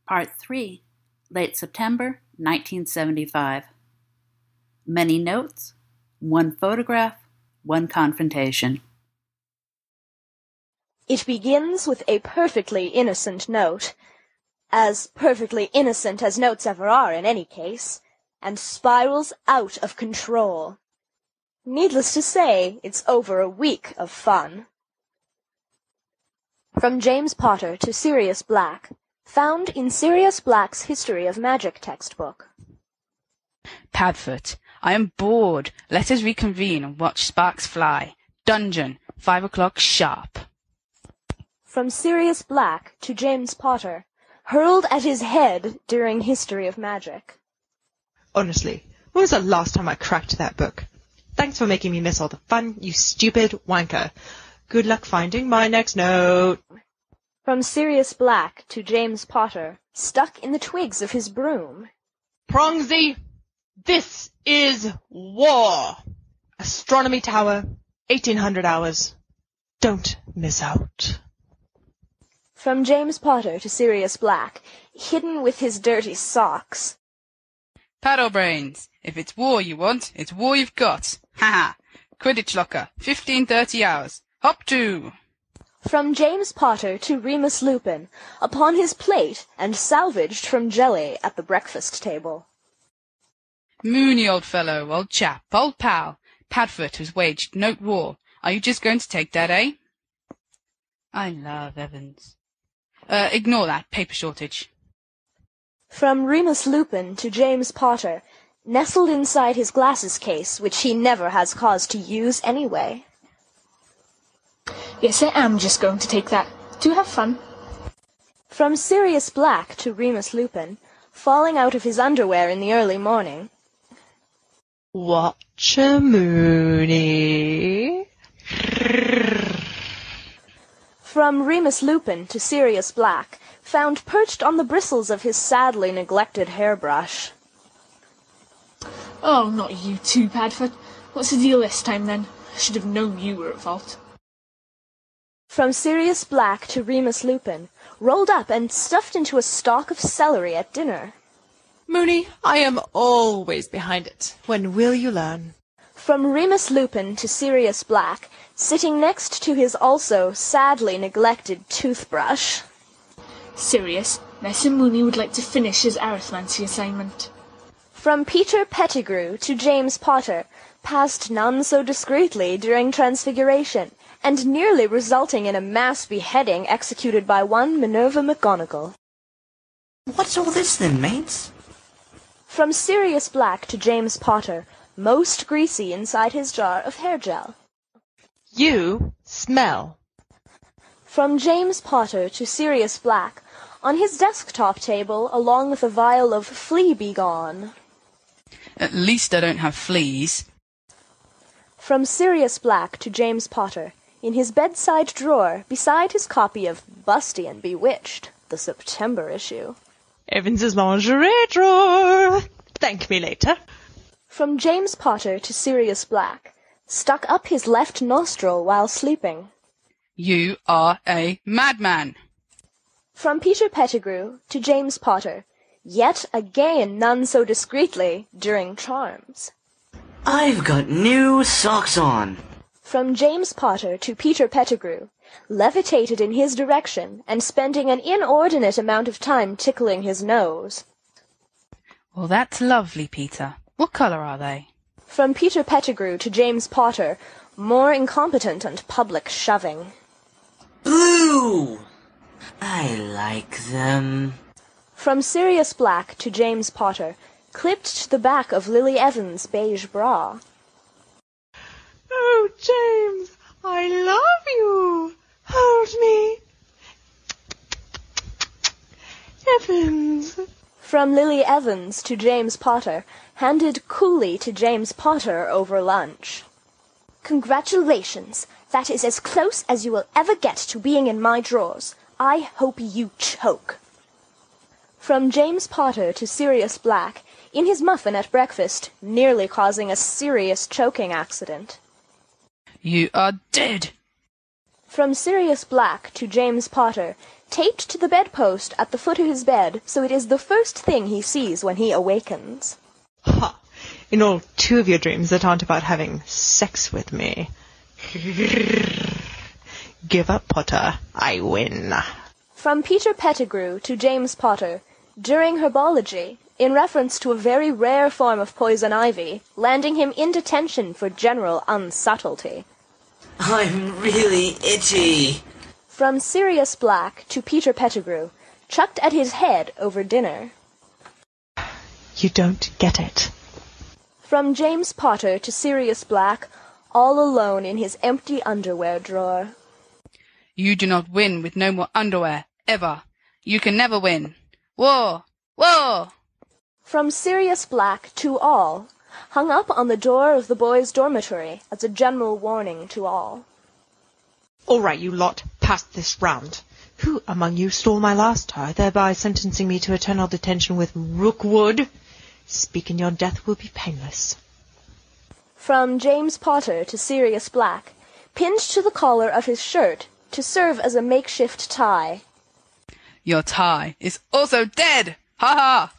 Part 3, late September 1975. Many notes, one photograph, one confrontation. It begins with a perfectly innocent note, as perfectly innocent as notes ever are in any case, and spirals out of control. Needless to say, it's over a week of fun. From James Potter to Sirius Black, found in Sirius Black's History of Magic textbook. Padfoot, I am bored. Let us reconvene and watch sparks fly. Dungeon, 5 o'clock sharp. From Sirius Black to James Potter, hurled at his head during History of Magic. Honestly, when was the last time I cracked that book? Thanks for making me miss all the fun, you stupid wanker. Good luck finding my next note. From Sirius Black to James Potter, stuck in the twigs of his broom. Prongzy, this is war. Astronomy Tower, 1800 hours. Don't miss out. From James Potter to Sirius Black, hidden with his dirty socks. Paddlebrains, if it's war you want, it's war you've got. Ha ha. Quidditch locker, 15:30 hours. Hop to. From James Potter to Remus Lupin, upon his plate and salvaged from jelly at the breakfast table. Moony, old fellow, old chap, old pal. Padfoot has waged note war. Are you just going to take that, eh? I love Evans. Ignore that, paper shortage. From Remus Lupin to James Potter, nestled inside his glasses case, which he never has cause to use anyway. Yes, I am just going to take that. Do have fun. From Sirius Black to Remus Lupin, falling out of his underwear in the early morning. Watch a Moony. From Remus Lupin to Sirius Black, found perched on the bristles of his sadly neglected hairbrush. Oh, not you too, Padfoot. What's the deal this time, then? I should have known you were at fault. From Sirius Black to Remus Lupin, rolled up and stuffed into a stalk of celery at dinner. Moony, I am always behind it. When will you learn? From Remus Lupin to Sirius Black, sitting next to his also sadly neglected toothbrush. Sirius, Messer Moony would like to finish his arithmancy assignment. From Peter Pettigrew to James Potter, passed none so discreetly during Transfiguration, and nearly resulting in a mass beheading executed by one Minerva McGonagall. What's all this then, mates? From Sirius Black to James Potter, most greasy inside his jar of hair gel. You smell. From James Potter to Sirius Black, on his desktop table along with a vial of flea begone. At least I don't have fleas. From Sirius Black to James Potter, in his bedside drawer beside his copy of Busty and Bewitched, the September issue. Evans's lingerie drawer. Thank me later. From James Potter to Sirius Black, stuck up his left nostril while sleeping. You are a madman. From Peter Pettigrew to James Potter, yet again none so discreetly during Charms. I've got new socks on. From James Potter to Peter Pettigrew, levitated in his direction and spending an inordinate amount of time tickling his nose. Well, that's lovely, Peter. What colour are they? From Peter Pettigrew to James Potter, more incompetent and public shoving. Blue! I like them. From Sirius Black to James Potter, clipped to the back of Lily Evans' beige bra. Oh, James, I love you. Hold me. Evans. From Lily Evans to James Potter, handed coolly to James Potter over lunch. Congratulations. That is as close as you will ever get to being in my drawers. I hope you choke. From James Potter to Sirius Black, in his muffin at breakfast, nearly causing a serious choking accident. You are dead. From Sirius Black to James Potter, taped to the bedpost at the foot of his bed, so it is the first thing he sees when he awakens. Ha! In all 2 of your dreams that aren't about having sex with me. Give up, Potter. I win. From Peter Pettigrew to James Potter, during herbology, in reference to a very rare form of poison ivy, landing him in detention for general unsubtlety. I'm really itchy. From Sirius Black to Peter Pettigrew, chucked at his head over dinner. You don't get it. From James Potter to Sirius Black, all alone in his empty underwear drawer. You do not win with no more underwear, ever. You can never win. War! War! From Sirius Black to all, hung up on the door of the boys' dormitory as a general warning to all. All right, you lot, past this round. Who among you stole my last tie, thereby sentencing me to eternal detention with Rookwood? Speak and your death will be painless. From James Potter to Sirius Black, pinned to the collar of his shirt to serve as a makeshift tie. Your tie is also dead! Ha ha!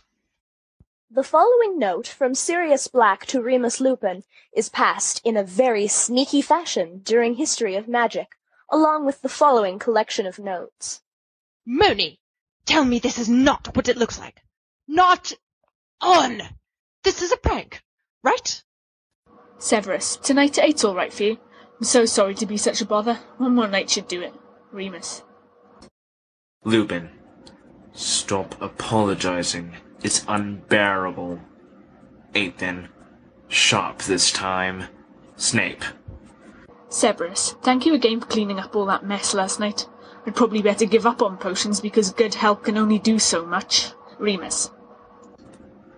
The following note from Sirius Black to Remus Lupin is passed in a very sneaky fashion during History of Magic, along with the following collection of notes. Moony, tell me this is not what it looks like. Not on. This is a prank, right? Severus, tonight at 8's all right for you? I'm so sorry to be such a bother. One more night should do it. Remus. Lupin, stop apologizing. It's unbearable. 8 then. Sharp this time. Snape. Severus, thank you again for cleaning up all that mess last night. I'd probably better give up on potions because good help can only do so much. Remus.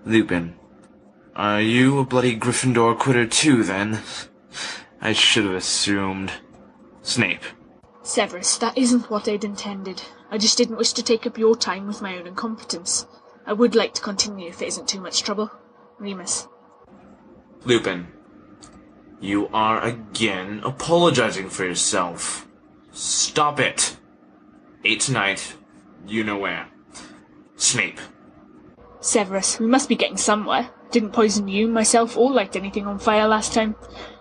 Lupin, are you a bloody Gryffindor quitter too, then? I should have assumed. Snape. Severus, that isn't what I'd intended. I just didn't wish to take up your time with my own incompetence. I would like to continue if it isn't too much trouble. Remus. Lupin, you are again apologizing for yourself. Stop it. 8 tonight, you know where. Snape. Severus, we must be getting somewhere. Didn't poison you, myself, or light anything on fire last time.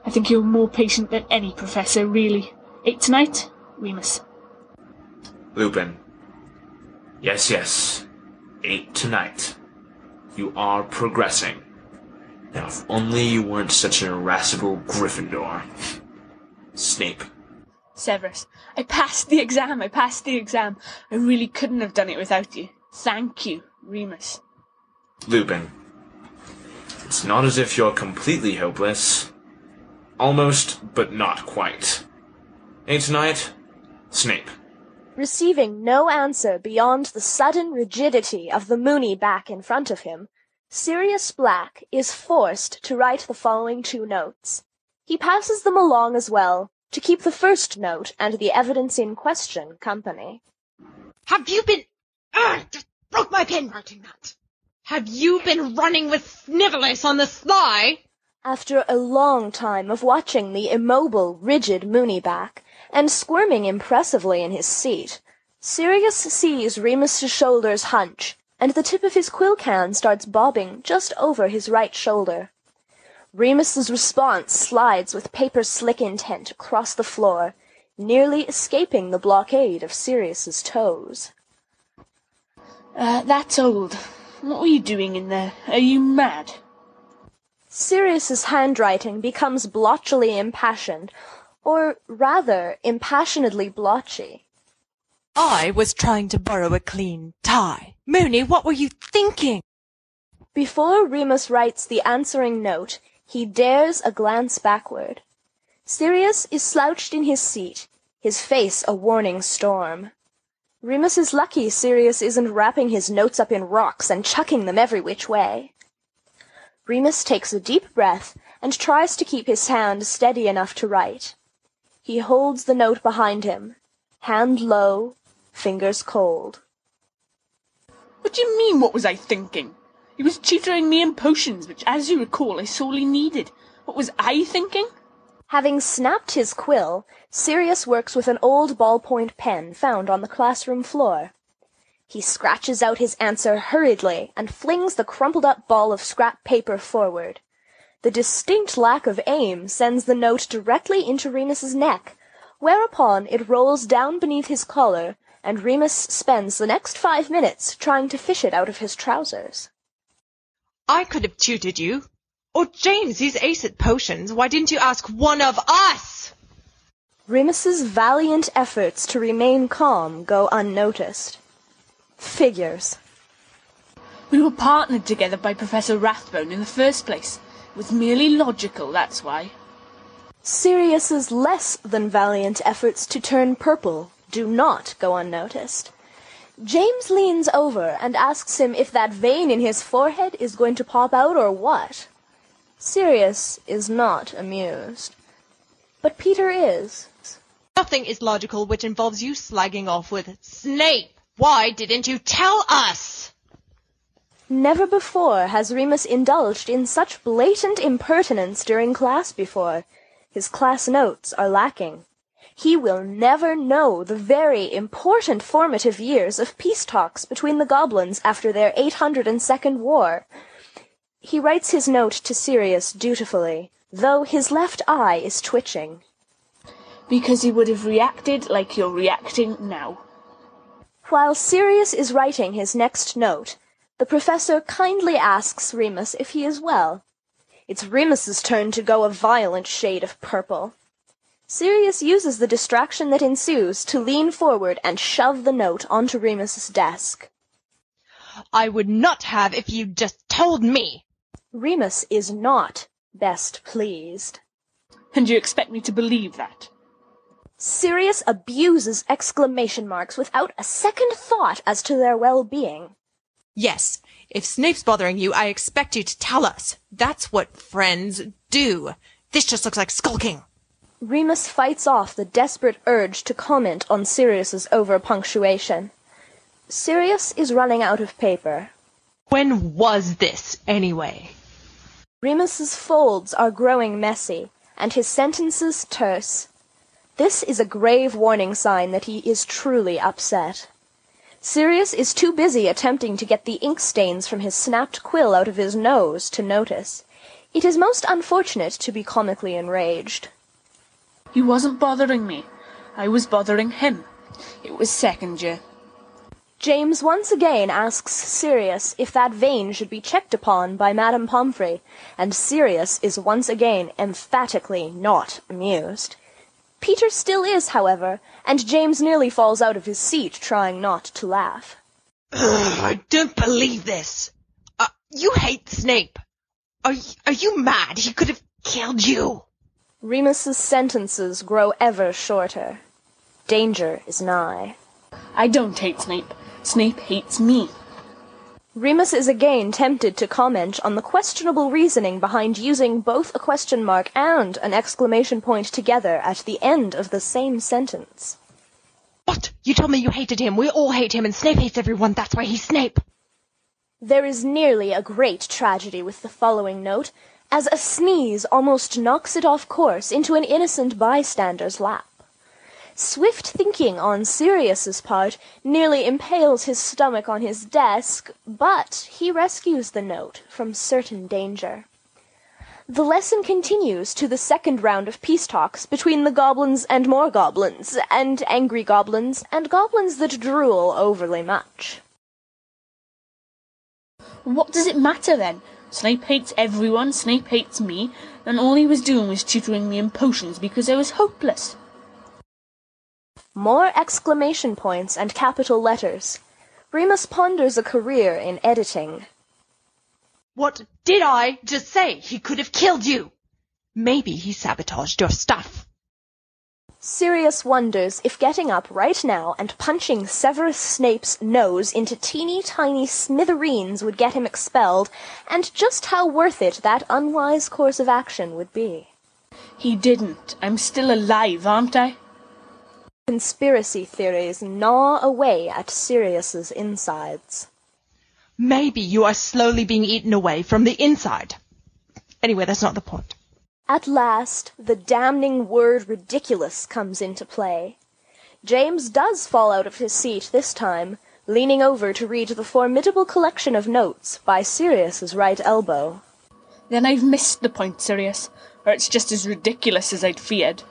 I think you're more patient than any professor, really. 8 tonight? Remus. Lupin. Yes. 8 tonight. You are progressing. Now, if only you weren't such an irascible Gryffindor. Snape. Severus. I passed the exam. I really couldn't have done it without you. Thank you, Remus. Lupin. It's not as if you're completely hopeless. Almost, but not quite. 8 tonight? Snape. Receiving no answer beyond the sudden rigidity of the Moony back in front of him, Sirius Black is forced to write the following 2 notes. He passes them along as well, to keep the first note and the evidence in question company. Have you been... just broke my pen writing that. Have you been running with Snivellus on the sly? After a long time of watching the immobile, rigid Moony back, and squirming impressively in his seat, Sirius sees Remus's shoulders hunch, and the tip of his quill can starts bobbing just over his right shoulder. Remus's response slides with paper-slick intent across the floor, nearly escaping the blockade of Sirius's toes. That's old. What were you doing in there? Are you mad? Sirius's handwriting becomes blotchily impassioned, or rather, impassionedly blotchy. I was trying to borrow a clean tie. Moony, what were you thinking? Before Remus writes the answering note, he dares a glance backward. Sirius is slouched in his seat, his face a warning storm. Remus is lucky Sirius isn't wrapping his notes up in rocks and chucking them every which way. Remus takes a deep breath and tries to keep his hand steady enough to write. He holds the note behind him, hand low, fingers cold. What do you mean, what was I thinking? He was tutoring me in potions, which, as you recall, I sorely needed. What was I thinking? Having snapped his quill, Sirius works with an old ballpoint pen found on the classroom floor. He scratches out his answer hurriedly and flings the crumpled-up ball of scrap paper forward. The distinct lack of aim sends the note directly into Remus's neck, whereupon it rolls down beneath his collar, and Remus spends the next 5 minutes trying to fish it out of his trousers. I could have tutored you. Or James, he's ace at potions. Why didn't you ask one of us? Remus's valiant efforts to remain calm go unnoticed. Figures. We were partnered together by Professor Rathbone in the first place. It was merely logical, that's why. Sirius's less than valiant efforts to turn purple do not go unnoticed. James leans over and asks him if that vein in his forehead is going to pop out or what. Sirius is not amused. But Peter is. Nothing is logical which involves you slagging off with Snape. Why didn't you tell us? Never before has Remus indulged in such blatant impertinence during class before. His class notes are lacking. He will never know the very important formative years of peace talks between the goblins after their 802nd war. He writes his note to Sirius dutifully, though his left eye is twitching. Because he would have reacted like you're reacting now. While Sirius is writing his next note, the professor kindly asks Remus if he is well. It's Remus's turn to go a violent shade of purple. Sirius uses the distraction that ensues to lean forward and shove the note onto Remus's desk. I would not have if you'd just told me. Remus is not best pleased. And you expect me to believe that? Sirius abuses exclamation marks without a second thought as to their well-being. Yes, if Snape's bothering you, I expect you to tell us. That's what friends do. This just looks like skulking. Remus fights off the desperate urge to comment on Sirius's over-punctuation. Sirius is running out of paper. When was this, anyway? Remus's folds are growing messy, and his sentences terse. This is a grave warning sign that he is truly upset. Sirius is too busy attempting to get the ink stains from his snapped quill out of his nose to notice. It is most unfortunate to be comically enraged. He wasn't bothering me. I was bothering him. It was second year. James once again asks Sirius if that vein should be checked upon by Madame Pomfrey, and Sirius is once again emphatically not amused. Peter still is, however, and James nearly falls out of his seat trying not to laugh. I don't believe this. You hate Snape. Are you mad? He could have killed you. Remus's sentences grow ever shorter. Danger is nigh. I don't hate Snape. Snape hates me. Remus is again tempted to comment on the questionable reasoning behind using both a question mark and an exclamation point together at the end of the same sentence. What? You told me you hated him. We all hate him, and Snape hates everyone. That's why he's Snape. There is nearly a great tragedy with the following note, as a sneeze almost knocks it off course into an innocent bystander's lap. Swift thinking on Sirius's part nearly impales his stomach on his desk, but he rescues the note from certain danger. The lesson continues to the second round of peace talks between the goblins and more goblins, and angry goblins, and goblins that drool overly much. What does it matter then? Snape hates everyone, Snape hates me, and all he was doing was tutoring me in potions because I was hopeless. More exclamation points and capital letters. Remus ponders a career in editing. What did I just say? He could have killed you. Maybe he sabotaged your stuff. Sirius wonders if getting up right now and punching Severus Snape's nose into teeny-tiny smithereens would get him expelled, and just how worth it that unwise course of action would be. He didn't. I'm still alive, aren't I? Conspiracy theories gnaw away at Sirius's insides. Maybe you are slowly being eaten away from the inside. Anyway, that's not the point. At last, the damning word ridiculous comes into play. James does fall out of his seat this time, leaning over to read the formidable collection of notes by Sirius's right elbow. Then I've missed the point, Sirius, or it's just as ridiculous as I'd feared.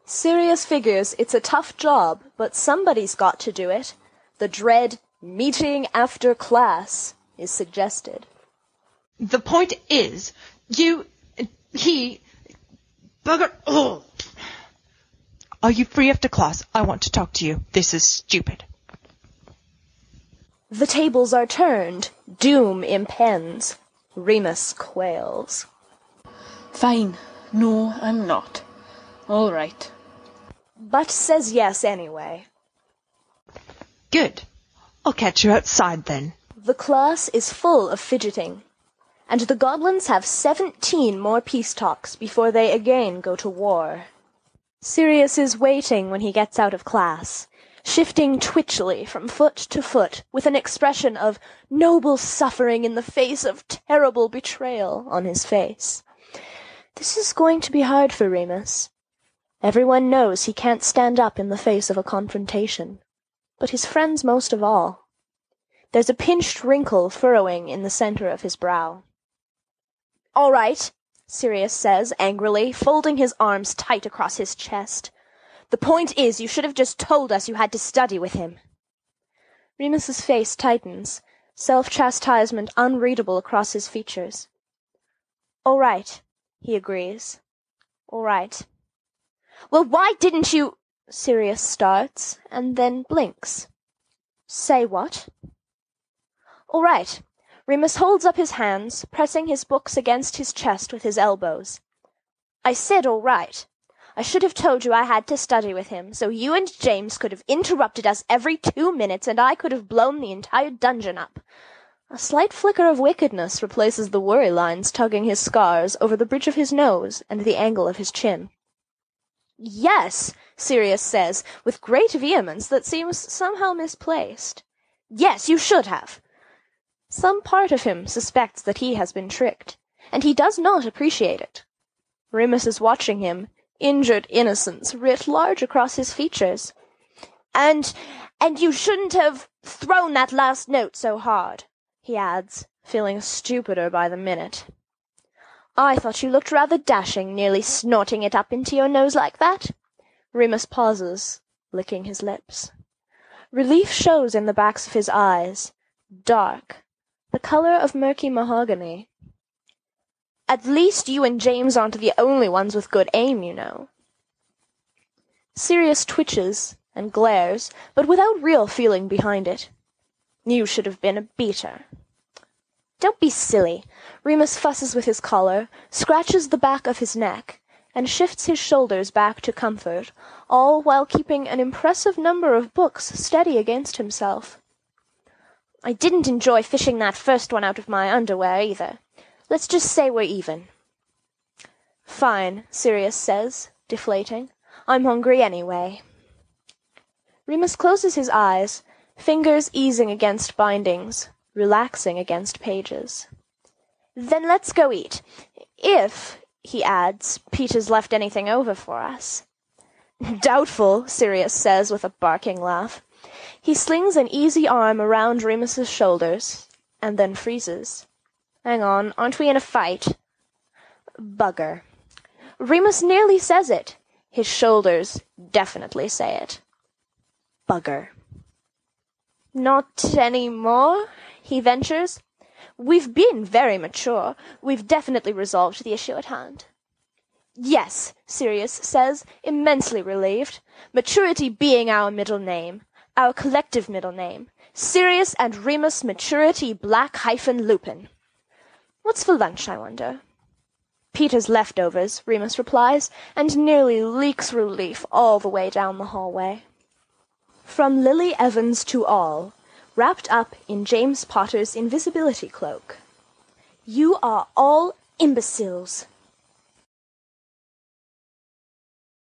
Sirius figures it's a tough job, but somebody's got to do it. The dread meeting after class is suggested. The point is, he... Bugger... Oh. Are you free after class? I want to talk to you. This is stupid. The tables are turned. Doom impends. Remus quails. Fine. No, I'm not. All right. But says yes anyway. Good. I'll catch you outside then. The class is full of fidgeting, and the goblins have 17 more peace talks before they again go to war. Sirius is waiting when he gets out of class, shifting twitchily from foot to foot with an expression of noble suffering in the face of terrible betrayal on his face. This is going to be hard for Remus. Everyone knows he can't stand up in the face of a confrontation, but his friends most of all. There's a pinched wrinkle furrowing in the center of his brow. "All right," Sirius says angrily, folding his arms tight across his chest. "The point is, you should have just told us you had to study with him." Remus's face tightens, self-chastisement unreadable across his features. "All right," he agrees. "All right." "Well, why didn't you—" Sirius starts, and then blinks. "Say what?" "All right." Remus holds up his hands, pressing his books against his chest with his elbows. "I said all right. I should have told you I had to study with him, so you and James could have interrupted us every 2 minutes, and I could have blown the entire dungeon up." A slight flicker of wickedness replaces the worry lines tugging his scars over the bridge of his nose and the angle of his chin. "Yes," Sirius says, with great vehemence that seems somehow misplaced. "Yes, you should have." Some part of him suspects that he has been tricked, and he does not appreciate it. Remus is watching him, injured innocence writ large across his features. And you shouldn't have thrown that last note so hard," he adds, feeling stupider by the minute. "I thought you looked rather dashing, nearly snorting it up into your nose like that." Remus pauses, licking his lips. Relief shows in the backs of his eyes, dark, the color of murky mahogany. "At least you and James aren't the only ones with good aim, you know." Sirius twitches and glares, but without real feeling behind it. "You should have been a beater." "Don't be silly." Remus fusses with his collar, scratches the back of his neck, and shifts his shoulders back to comfort, all while keeping an impressive number of books steady against himself. "I didn't enjoy fishing that first one out of my underwear, either. Let's just say we're even." "Fine," Sirius says, deflating. "I'm hungry anyway." Remus closes his eyes, fingers easing against bindings, relaxing against pages. "Then let's go eat. If," he adds, "Peter's left anything over for us." "Doubtful," Sirius says with a barking laugh. He slings an easy arm around Remus's shoulders, and then freezes. "Hang on, aren't we in a fight?" Bugger. Remus nearly says it. His shoulders definitely say it. Bugger. "Not any more?" he ventures. "We've been very mature. We've definitely resolved the issue at hand." "Yes," Sirius says, immensely relieved. "Maturity being our middle name. Our collective middle name. Sirius and Remus Maturity Black-Lupin. What's for lunch, I wonder?" "Peter's leftovers," Remus replies, and nearly leaks relief all the way down the hallway. From Lily Evans to all, wrapped up in James Potter's invisibility cloak. "You are all imbeciles,"